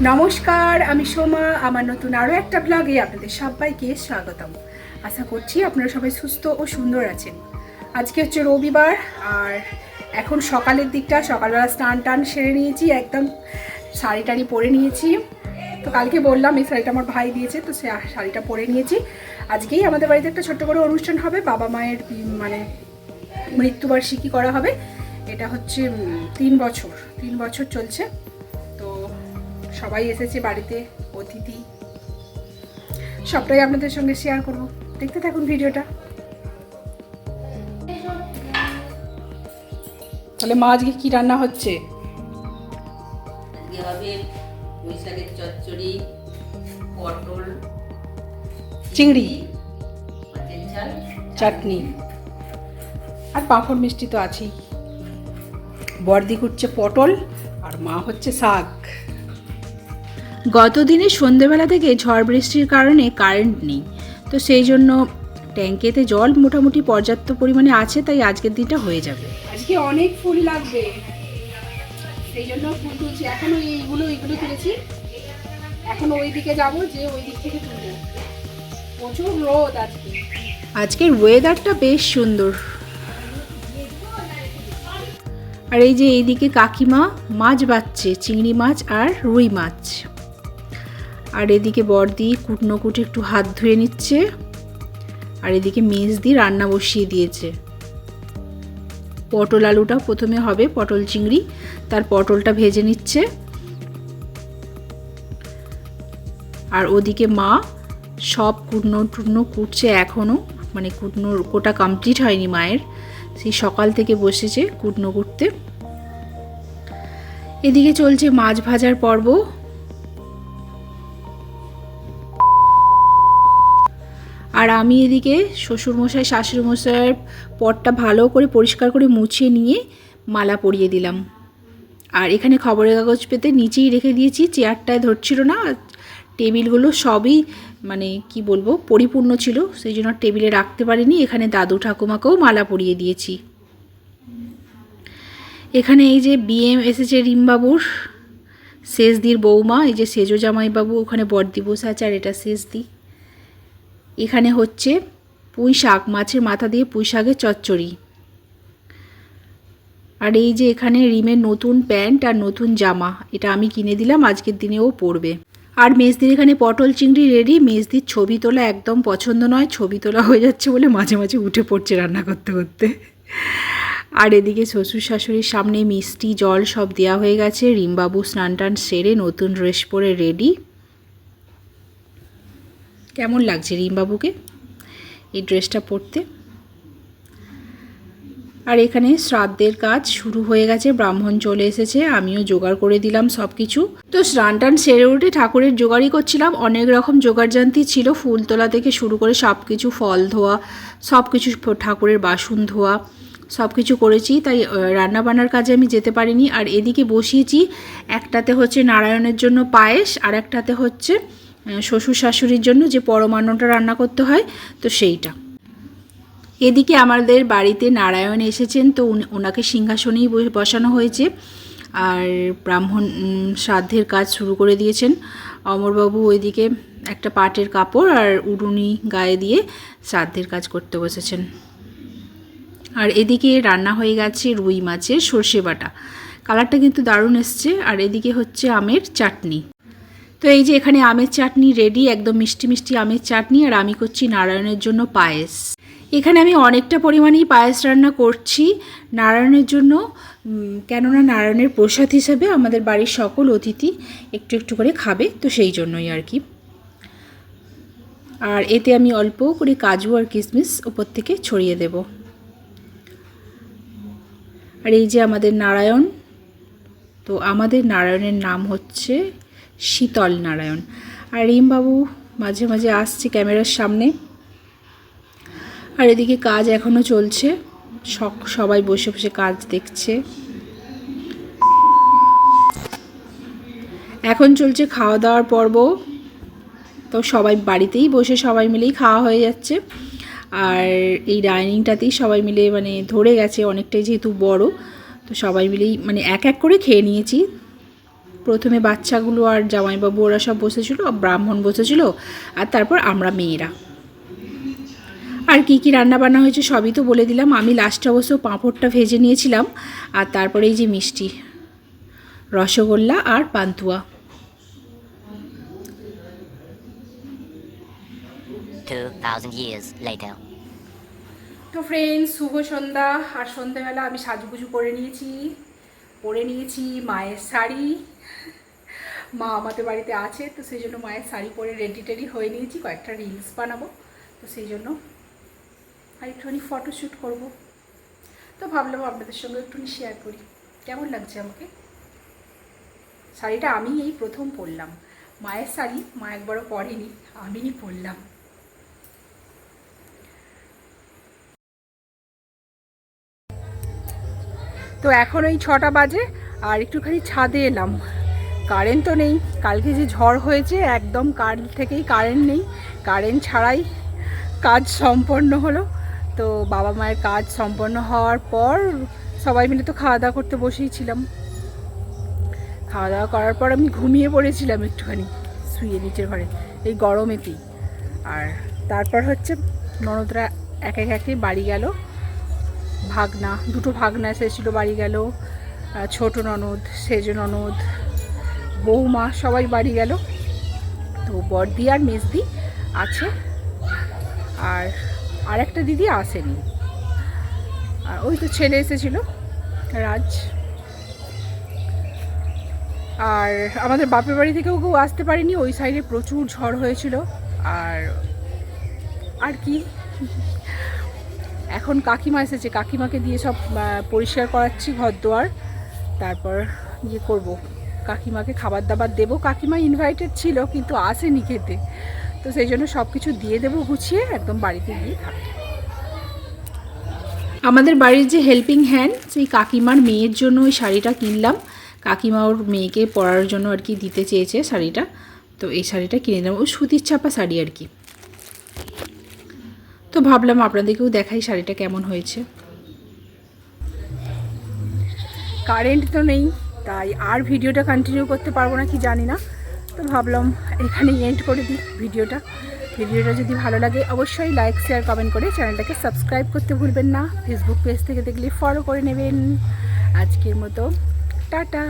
নমস্কার, আমি সোমা। আমার নতুন আরও একটা ব্লগে আপনাদের সবাইকে স্বাগতম। আশা করছি আপনারা সবাই সুস্থ ও সুন্দর আছেন। আজকে হচ্ছে রবিবার, আর এখন সকালের দিকটা, সকালবেলা স্নান টান সেরে নিয়েছি, একদম শাড়ি টাড়ি পরে নিয়েছি। তো কালকে বললাম এই শাড়িটা আমার ভাই দিয়েছে, তো সে শাড়িটা পরে নিয়েছি। আজকেই আমাদের বাড়িতে একটা ছোট্ট করে অনুষ্ঠান হবে, বাবা মায়ের মানে মৃত্যুবার্ষিকী করা হবে। এটা হচ্ছে 3 বছর চলছে। তো সবাই এসেছে বাড়িতে, অতিথি, সবটাই আপনাদের সঙ্গে শেয়ার করব। দেখতে থাকুন ভিডিওটা। তাহলে মা আজকে কি রান্না হচ্ছে? আজকে হবে পুঁই শাকের চচ্চড়ি, পটল, চিংড়ি, মাছের ঝাল, চাটনি, আর পাঁপড় মিষ্টি তো আছেই। বড়দি করছে পটল, আর মা হচ্ছে শাক। গতদিনে সন্ধেবেলা থেকে ঝড় বৃষ্টির কারণে কারেন্ট নেই, তো সেই জন্য ট্যাঙ্কেতে জল মোটামুটি পর্যাপ্ত পরিমাণে আছে, তাই আজকের দিনটা হয়ে যাবে। আজকে অনেক ফুল লাগবে, সেই জন্য ফুল তুলছি। এখনো এইগুলো তুলেছি, এখন ওই দিকে যাবো, যে ওই দিক থেকে তুলবো। প্রচুর রোদ আজকে। আজকের ওয়েদারটা বেশ সুন্দর। আর এই যে এইদিকে কাকিমা মাছ বাচ্ছে, চিংড়ি মাছ আর রুই মাছ। আর এদিকে বড়দি কুটনো কুটে একটু হাত ধুয়ে নিচ্ছে, আর এদিকে মেজদি রান্না বসিয়ে দিয়েছে। পটল আলুটা প্রথমে হবে, পটল চিংড়ি, তার পটলটা ভেজে নিচ্ছে। আর ওদিকে মা সব কুটনো টুটনো কুটছে এখনও, মানে কুটনো কোটা কমপ্লিট হয়নি মায়ের, সেই সকাল থেকে বসেছে কুটনো কুটতে। এদিকে চলছে মাছ ভাজার পর্ব। আর আমি এদিকে শ্বশুরমশাই শাশুড়িমশাইয়ের পটটা ভালো করে পরিষ্কার করে মুছিয়ে নিয়ে মালা পরিয়ে দিলাম। আর এখানে খবরের কাগজ পেতে নিচেই রেখে দিয়েছি, চেয়ারটায় ধরছিল না। টেবিলগুলো সবই মানে কি বলবো পরিপূর্ণ ছিল, সেই জন্য টেবিলে রাখতে পারিনি। এখানে দাদু ঠাকুমাকেও মালা পরিয়ে দিয়েছি। এখানে এই যে বিএম এসেছে রিমবাবুর, শেষদির বৌমা, এই যে সেজো জামাইবাবু ওখানে বড়দি বসে আছে, আর এটা শেষদি। এখানে হচ্ছে পুঁই শাক, মাছের মাথা দিয়ে পুঁই শাকের চচ্চড়ি। আর এই যে এখানে রিমের নতুন প্যান্ট আর নতুন জামা, এটা আমি কিনে দিলাম, আজকের দিনেও পরবে। আর মেজদির এখানে পটল চিংড়ি রেডি। মেজদির ছবি তোলা একদম পছন্দ নয়, ছবি তোলা হয়ে যাচ্ছে বলে মাঝে মাঝে উঠে পড়ছে রান্না করতে করতে। আর এদিকে শ্বশুর শাশুড়ির সামনে মিষ্টি জল সব দেওয়া হয়ে গেছে। রিমবাবু স্নান টান সেরে নতুন ড্রেস পরে রেডি। কেমন লাগছে রিমবাবুকে এই ড্রেসটা পরতে? আর এখানে শ্রাদ্ধের কাজ শুরু হয়ে গেছে, ব্রাহ্মণ চলে এসেছে, আমিও জোগাড় করে দিলাম সব কিছু। তো স্নান টান সেরে উঠে ঠাকুরের জোগাড়ই করছিলাম। অনেক রকম জোগাড়জান্তি ছিল, ফুল তোলা থেকে শুরু করে সব কিছু, ফল ধোয়া, সব কিছু, ঠাকুরের বাসন ধোয়া, সব কিছু করেছি। তাই রান্নাবান্নার কাজে আমি যেতে পারিনি। আর এদিকে বসিয়েছি, একটাতে হচ্ছে নারায়ণের জন্য পায়েস, আর একটাতে হচ্ছে শ্বশুর শাশুড়ির জন্য যে পরমান্নটা রান্না করতে হয়, তো সেইটা। এদিকে আমাদের বাড়িতে নারায়ণ এসেছেন, তো ওনাকে সিংহাসনেই বসানো হয়েছে। আর ব্রাহ্মণ শ্রাদ্ধের কাজ শুরু করে দিয়েছেন। অমরবাবু ওইদিকে একটা পাটের কাপড় আর উড়ুনি গায়ে দিয়ে শ্রাদ্ধের কাজ করতে বসেছেন। আর এদিকে রান্না হয়ে গেছে রুই মাছের সর্ষে বাটা, কালারটা কিন্তু দারুণ এসছে। আর এদিকে হচ্ছে আমের চাটনি। তো এই যে এখানে আমের চাটনি রেডি, একদম মিষ্টি মিষ্টি আমের চাটনি। আর আমি করছি নারায়ণের জন্য পায়েস। এখানে আমি অনেকটা পরিমাণেই পায়েস রান্না করছি নারায়ণের জন্য, কেননা নারায়ণের প্রসাদ হিসেবে আমাদের বাড়ির সকল অতিথি একটু একটু করে খাবে, তো সেই জন্যই আর কি। আর এতে আমি অল্প করে কাজু আর কিশমিশ উপর থেকে ছড়িয়ে দেব। আর এই যে আমাদের নারায়ণ, তো আমাদের নারায়ণের নাম হচ্ছে শীতল নারায়ণ। আর রিমবাবু মাঝে মাঝে আসছে ক্যামেরার সামনে। আর এদিকে কাজ এখনও চলছে, সবাই বসে বসে কাজ দেখছে। এখন চলছে খাওয়া দাওয়ার পর্ব, তো সবাই বাড়িতেই বসে সবাই মিলেই খাওয়া হয়ে যাচ্ছে। আর এই ডাইনিংটাতেই সবাই মিলে মানে ধরে গেছে অনেকটাই, যেহেতু বড়, তো সবাই মিলেই মানে এক এক করে খেয়ে নিয়েছি। প্রথমে বাচ্চাগুলো আর জামাইবাবু ওরা সব বসেছিল, ব্রাহ্মণ বসেছিল, আর তারপর আমরা মেয়েরা। আর কি কি রান্না বান্না হয়েছে সবই তো বলে দিলাম। আমি লাস্টে অবশ্য পাঁপড়টা ভেজে নিয়েছিলাম, আর তারপরে এই যে মিষ্টি, রসগোল্লা আর পান্তুয়া। 2000 years later. তো ফ্রেন্ডস, শুভ সন্ধ্যা। আর সন্ধ্যাবেলা আমি সাজুগুজু করে নিয়েছি, পরে নিয়েছি মায়ের শাড়ি। মা আমাদের বাড়িতে আছে, তো সেই জন্য মায়ের শাড়ি পরে রেডি টেডি হয়ে নিয়েছি। কয়েকটা রিলস বানাবো, তো সেই জন্য আর একটুখানি ফটোশ্যুট করব। তো ভাবলাম আপনাদের সঙ্গে একটুখানি শেয়ার করি কেমন লাগছে আমাকে। শাড়িটা আমি এই প্রথম পরলাম, মায়ের শাড়ি মা একবারও পরেনি, আমিই পরলাম। তো এখন ওই 6টা বাজে, আর একটুখানি ছাদে এলাম। কারেন্ট তো নেই, কালকে যে ঝড় হয়েছে একদম কাল থেকেই কারেন্ট নেই। কারেন্ট ছাড়াই কাজ সম্পন্ন হলো। তো বাবা মায়ের কাজ সম্পন্ন হওয়ার পর সবাই মিলে তো খাওয়া দাওয়া করতে বসেই ছিলাম। খাওয়া দাওয়া করার পর আমি ঘুমিয়ে পড়েছিলাম একটুখানি শুয়ে নিচের ঘরে এই গরমেতেই। আর তারপর হচ্ছে ননদরা এক একে বাড়ি গেল। ভাগনা, দুটো ভাগনা এসেছিলো, বাড়ি গেল। ছোট ননদ, সেজ ননদ, বৌমা সবাই বাড়ি গেল। তো বড়দি আর মেজদি আছে, আর একটা দিদি আসেনি। আর ওই তো ছেলে এসেছিলো রাজ। আর আমাদের বাপের বাড়ি থেকেও কেউ আসতে পারেনি, ওই সাইডে প্রচুর ঝড় হয়েছিল। আর কি এখন কাকিমা এসেছে, কাকিমাকে দিয়ে সব পরিষ্কার করাচ্ছি ঘর দুয়ার। তারপর ইয়ে করব, কাকিমাকে খাবার দাবার দেবো। কাকিমা ইনভাইটেড ছিল কিন্তু আসেনি খেতে, তো সেই জন্য সব কিছু দিয়ে দেবো গুছিয়ে, একদম বাড়িতে গিয়ে থাকবে। আমাদের বাড়ির যে হেল্পিং হ্যান্ড, সেই কাকিমার মেয়ের জন্য ওই শাড়িটা কিনলাম। কাকিমা ওর মেয়েকে পরার জন্য আর কি দিতে চেয়েছে শাড়িটা, তো এই শাড়িটা কিনে দিলাম। ওই সুতির ছাপা শাড়ি আর কি। তো ভাবলাম আপনাদেরকেও দেখাই শাড়িটা কেমন হয়েছে। কারেন্ট তো নেই, তাই আর ভিডিওটা কন্টিনিউ করতে পারবো না কি জানি না। তো ভাবলাম এখানে এন্ড করে দিই ভিডিওটা। যদি ভালো লাগে অবশ্যই লাইক, শেয়ার, কমেন্ট করে চ্যানেলটাকে সাবস্ক্রাইব করতে ভুলবেন না। ফেসবুক পেজ থেকে দেখলে ফলো করে নেবেন। আজকের মতো টাটা,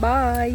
বাই।